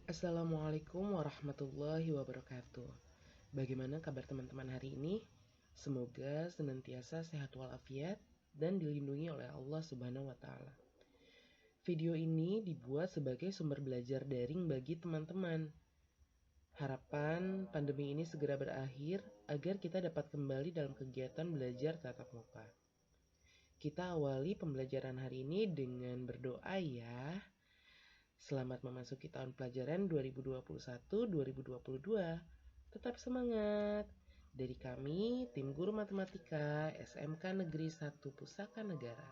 Assalamualaikum warahmatullahi wabarakatuh. Bagaimana kabar teman-teman hari ini? Semoga senantiasa sehat walafiat dan dilindungi oleh Allah Subhanahu wa Ta'ala. Video ini dibuat sebagai sumber belajar daring bagi teman-teman. Harapan pandemi ini segera berakhir agar kita dapat kembali dalam kegiatan belajar tatap muka. Kita awali pembelajaran hari ini dengan berdoa ya. Selamat memasuki tahun pelajaran 2021-2022. Tetap semangat. Dari kami, tim guru matematika SMK Negeri 1 Pusaka Negara.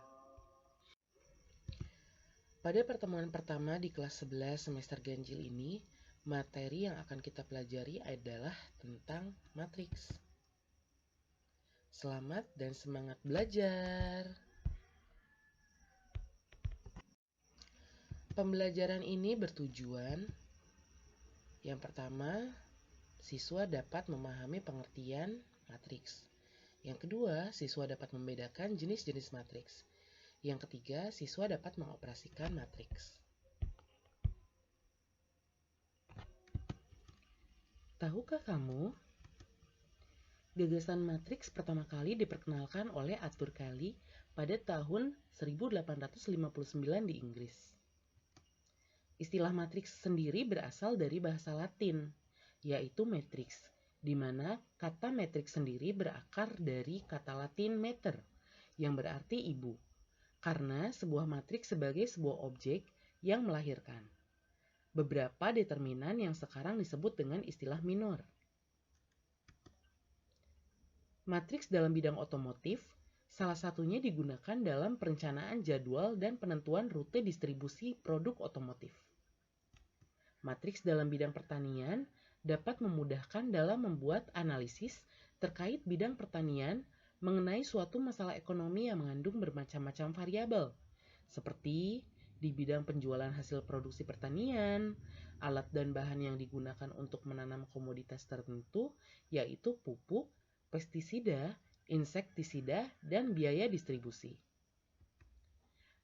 Pada pertemuan pertama di kelas 11 semester ganjil ini, materi yang akan kita pelajari adalah tentang matriks. Selamat dan semangat belajar. Pembelajaran ini bertujuan yang pertama, siswa dapat memahami pengertian matriks. Yang kedua, siswa dapat membedakan jenis-jenis matriks. Yang ketiga, siswa dapat mengoperasikan matriks. Tahukah kamu, gagasan matriks pertama kali diperkenalkan oleh Arthur Cayley pada tahun 1859 di Inggris. Istilah matriks sendiri berasal dari bahasa Latin, yaitu matrix, di mana kata matrix sendiri berakar dari kata Latin mater, yang berarti ibu, karena sebuah matriks sebagai sebuah objek yang melahirkan beberapa determinan yang sekarang disebut dengan istilah minor. Matriks dalam bidang otomotif salah satunya digunakan dalam perencanaan jadwal dan penentuan rute distribusi produk otomotif. Matriks dalam bidang pertanian dapat memudahkan dalam membuat analisis terkait bidang pertanian mengenai suatu masalah ekonomi yang mengandung bermacam-macam variabel, seperti di bidang penjualan hasil produksi pertanian, alat dan bahan yang digunakan untuk menanam komoditas tertentu, yaitu pupuk, pestisida, insektisida, dan biaya distribusi.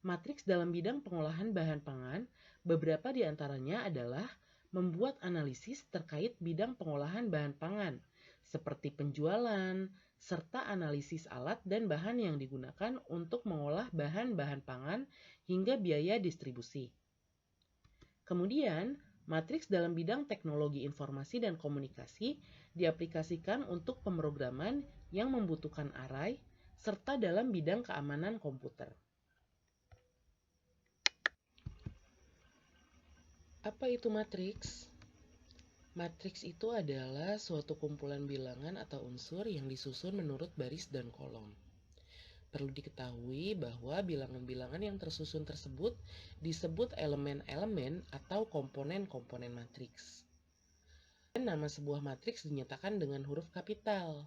Matriks dalam bidang pengolahan bahan pangan, beberapa di antaranya adalah membuat analisis terkait bidang pengolahan bahan pangan, seperti penjualan, serta analisis alat dan bahan yang digunakan untuk mengolah bahan-bahan pangan hingga biaya distribusi. Kemudian, matriks dalam bidang teknologi informasi dan komunikasi diaplikasikan untuk pemrograman yang membutuhkan array, serta dalam bidang keamanan komputer. Apa itu matriks? Matriks itu adalah suatu kumpulan bilangan atau unsur yang disusun menurut baris dan kolom. Perlu diketahui bahwa bilangan-bilangan yang tersusun tersebut disebut elemen-elemen atau komponen-komponen matriks. Dan nama sebuah matriks dinyatakan dengan huruf kapital.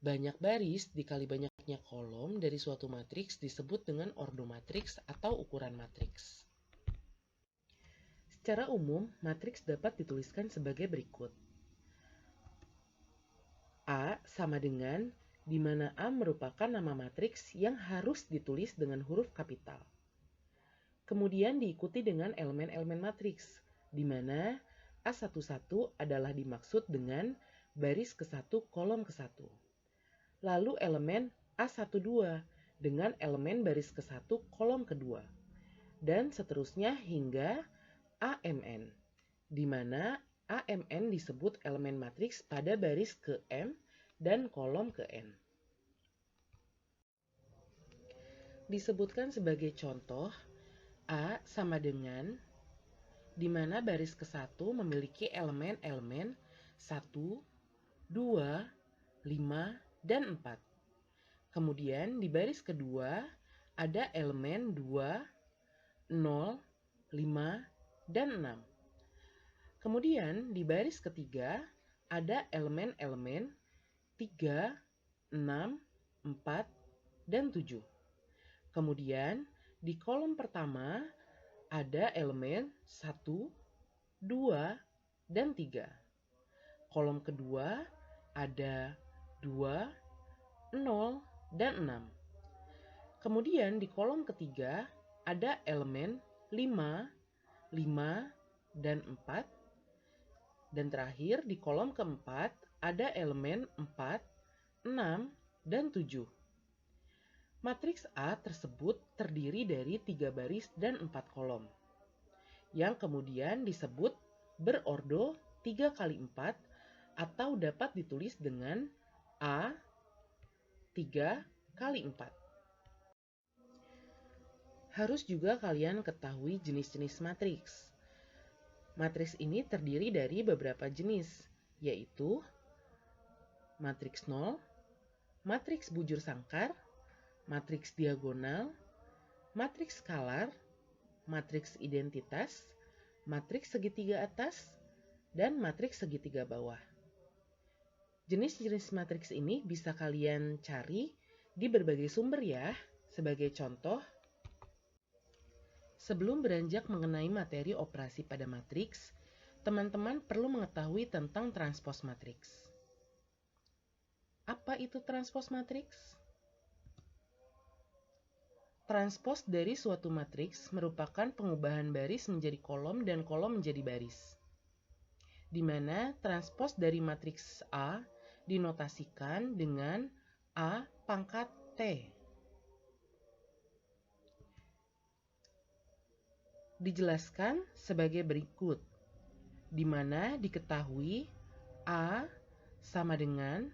Banyak baris dikali banyaknya kolom dari suatu matriks disebut dengan ordo matriks atau ukuran matriks. Secara umum, matriks dapat dituliskan sebagai berikut. A sama dengan, di mana A merupakan nama matriks yang harus ditulis dengan huruf kapital. Kemudian diikuti dengan elemen-elemen matriks, di mana A11 adalah dimaksud dengan baris ke-1 kolom ke-1. Lalu elemen A12 dengan elemen baris ke-1 kolom ke-2. Dan seterusnya hingga AMN, di mana AMN disebut elemen matriks pada baris ke-M dan kolom ke-N. Disebutkan sebagai contoh, A sama dengan, di mana baris ke-1 memiliki elemen-elemen 1, 2, 5, dan 4. Kemudian di baris kedua ada elemen 2, 0, 5, dan 6. Kemudian di baris ketiga ada elemen-elemen 3, 6, 4, dan 7. Kemudian di kolom pertama ada elemen 1, 2, dan 3. Kolom kedua ada 2, 0, dan 6. Kemudian di kolom ketiga ada elemen 5, 5, dan 4. Dan terakhir di kolom keempat ada elemen 4, 6, dan 7. Matriks A tersebut terdiri dari 3 baris dan 4 kolom, yang kemudian disebut berordo 3 kali 4 atau dapat ditulis dengan A 3 kali 4. Harus juga kalian ketahui jenis-jenis matriks. Matriks ini terdiri dari beberapa jenis, yaitu matriks 0, matriks bujur sangkar, matriks diagonal, matriks skalar, matriks identitas, matriks segitiga atas, dan matriks segitiga bawah. Jenis-jenis matriks ini bisa kalian cari di berbagai sumber ya. Sebagai contoh, sebelum beranjak mengenai materi operasi pada matriks, teman-teman perlu mengetahui tentang transpos matriks. Apa itu transpos matriks? Transpos dari suatu matriks merupakan pengubahan baris menjadi kolom dan kolom menjadi baris, di mana transpos dari matriks A dinotasikan dengan A pangkat T. Dijelaskan sebagai berikut, di mana diketahui A sama dengan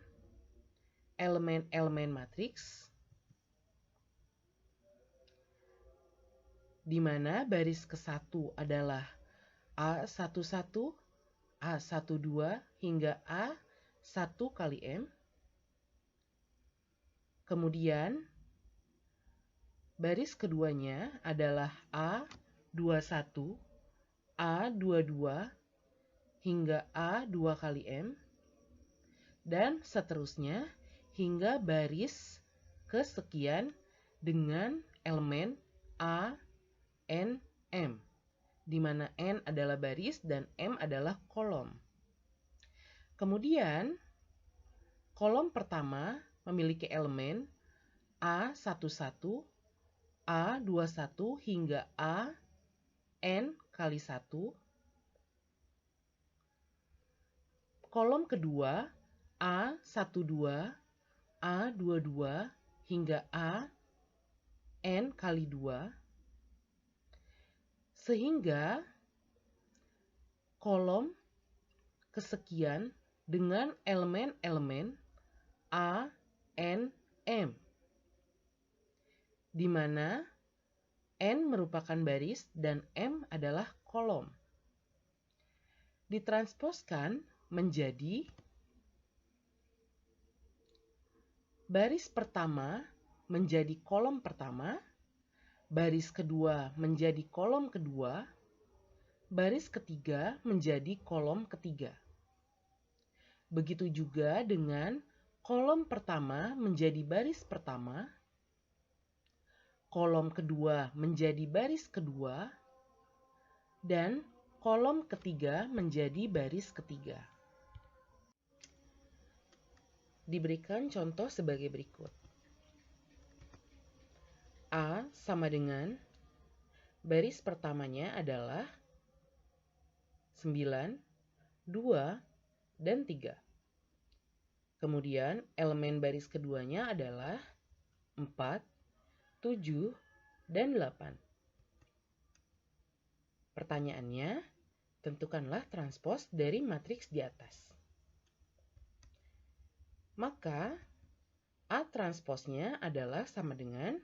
elemen-elemen matriks, di mana baris ke-1 adalah A11, A12 hingga A1 kali M. Kemudian baris keduanya adalah A21, A22 hingga A2 kali M, dan seterusnya hingga baris kesekian dengan elemen A, N, M, di mana N adalah baris dan M adalah kolom. Kemudian, kolom pertama memiliki elemen A11, A21 hingga A, N kali 1. Kolom kedua A12, A22 hingga A, N kali 2. Sehingga kolom kesekian dengan elemen-elemen A, N, M, di mana N merupakan baris dan M adalah kolom. Ditransposkan menjadi baris pertama menjadi kolom pertama, baris kedua menjadi kolom kedua, baris ketiga menjadi kolom ketiga. Begitu juga dengan kolom pertama menjadi baris pertama, kolom kedua menjadi baris kedua, dan kolom ketiga menjadi baris ketiga. Diberikan contoh sebagai berikut. A sama dengan baris pertamanya adalah 9, 2, dan 3. Kemudian elemen baris keduanya adalah 4, 7, dan 8. Pertanyaannya, tentukanlah transpos dari matriks di atas. Maka, A transposnya adalah sama dengan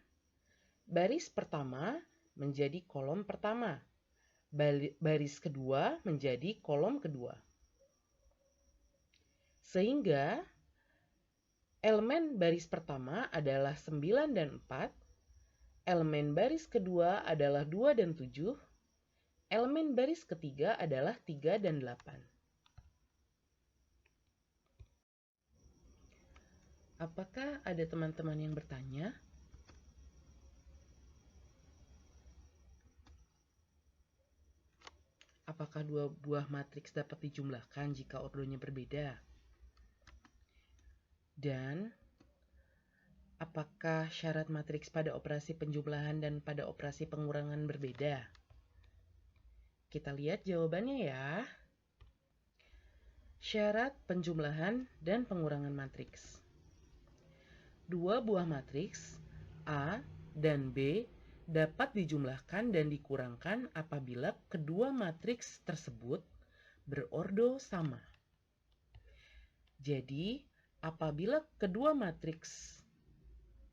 baris pertama menjadi kolom pertama, baris kedua menjadi kolom kedua. Sehingga elemen baris pertama adalah 9 dan 4, elemen baris kedua adalah 2 dan 7, elemen baris ketiga adalah 3 dan 8. Apakah ada teman-teman yang bertanya? Apakah dua buah matriks dapat dijumlahkan jika ordonya berbeda? Dan apakah syarat matriks pada operasi penjumlahan dan pada operasi pengurangan berbeda? Kita lihat jawabannya ya. Syarat penjumlahan dan pengurangan matriks. Dua buah matriks A dan B dapat dijumlahkan dan dikurangkan apabila kedua matriks tersebut berordo sama. Jadi, apabila kedua matriks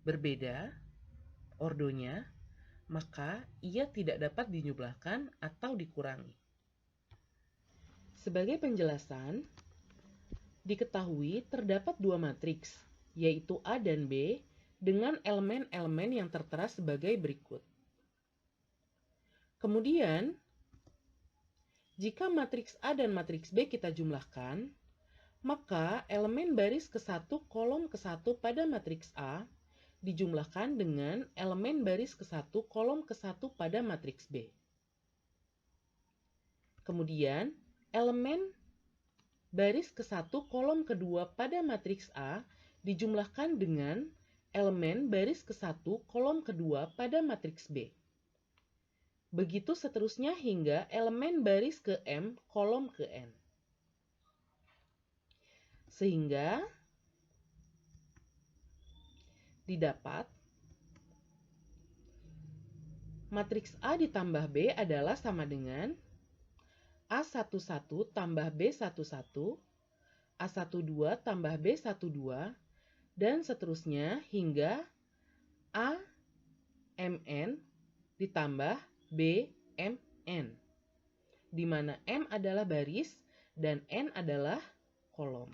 berbeda ordonya, maka ia tidak dapat dijumlahkan atau dikurangi. Sebagai penjelasan, diketahui terdapat dua matriks, yaitu A dan B, dengan elemen-elemen yang tertera sebagai berikut. Kemudian, jika matriks A dan matriks B kita jumlahkan, maka elemen baris ke-1 kolom ke-1 pada matriks A dijumlahkan dengan elemen baris ke-1 kolom ke-1 pada matriks B. Kemudian, elemen baris ke-1 kolom ke-2 pada matriks A dijumlahkan dengan elemen baris ke-1 kolom ke-2 pada matriks B. Begitu seterusnya hingga elemen baris ke-M kolom ke-N. Sehingga didapat matriks A ditambah B adalah sama dengan A11 tambah B11, A12 tambah B12, dan seterusnya hingga AMN ditambah BMN, di mana M adalah baris dan N adalah kolom.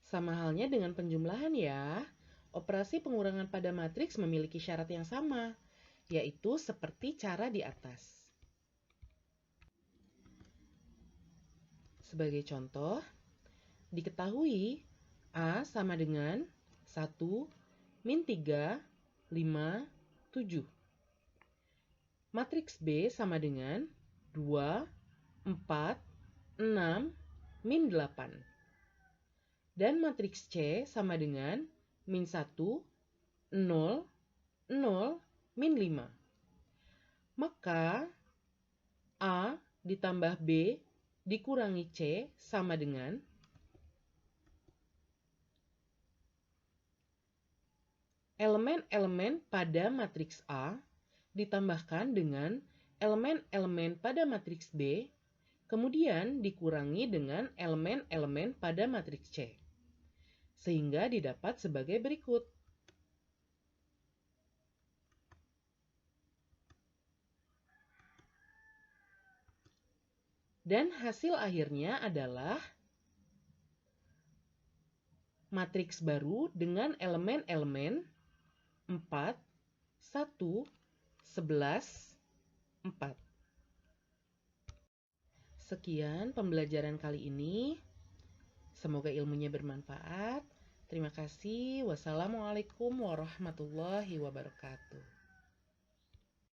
Sama halnya dengan penjumlahan ya, operasi pengurangan pada matriks memiliki syarat yang sama, yaitu seperti cara di atas. Sebagai contoh, diketahui A sama dengan 1, min 3, 5, 7. Matriks B sama dengan 2, 4, 6, min 8. Dan matriks C sama dengan min 1, 0, 0, min 5. Maka A ditambah B dikurangi C sama dengan elemen-elemen pada matriks A ditambahkan dengan elemen-elemen pada matriks B, kemudian dikurangi dengan elemen-elemen pada matriks C. Sehingga didapat sebagai berikut. Dan hasil akhirnya adalah matriks baru dengan elemen-elemen 4, 1, 11, 4. Sekian pembelajaran kali ini. Semoga ilmunya bermanfaat. Terima kasih. Wassalamualaikum warahmatullahi wabarakatuh.